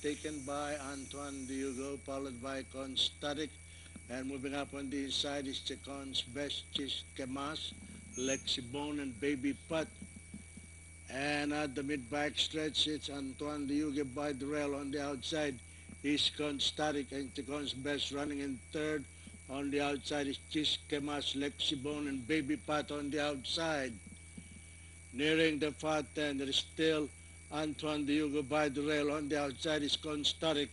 taken by Antoine Diugo, followed by Constatic. And moving up on the inside is Chacons Best, Chisquemas, Lexibone, and Baby Putt. And at the mid-back stretch, it's Antoine Diugo by the rail on the outside. Is Constatic and Chacons Best running in third. On the outside is Chisquemas, Lexibone, and Baby Putt on the outside. Nearing the far end, there is still Antoine Diugo by the rail. On the outside is Constatic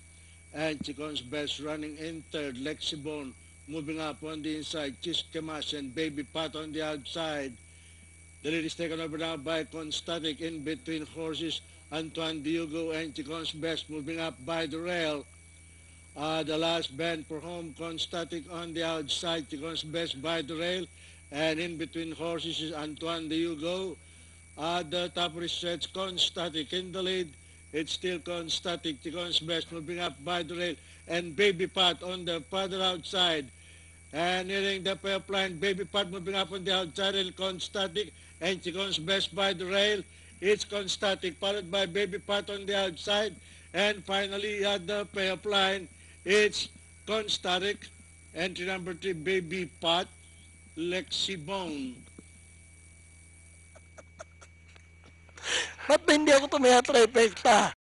and Chicon's Best running in third. Lexibone moving up on the inside. Chisquemas and Baby Pat on the outside. The lead is taken over now by Constatic in between horses. Antoine Diugo and Chicon's Best moving up by the rail. The last bend for home, Constatic on the outside. Chicon's Best by the rail. And in between horses is Antoine Diugo. At the top of the stretch, Constatic in the lead. It's still Constatic. Chicon's Best moving up by the rail. And Baby Pat on the further outside. And nearing the pipeline, Baby Pat moving up on the outside. And Constatic and Chicon's Best by the rail. It's Constatic followed by Baby Pat on the outside. And finally at the pipeline, it's Constatic. Entry number 3, Baby Pat, Lexibone. Ba't ba hindi ako tumaya trifecta?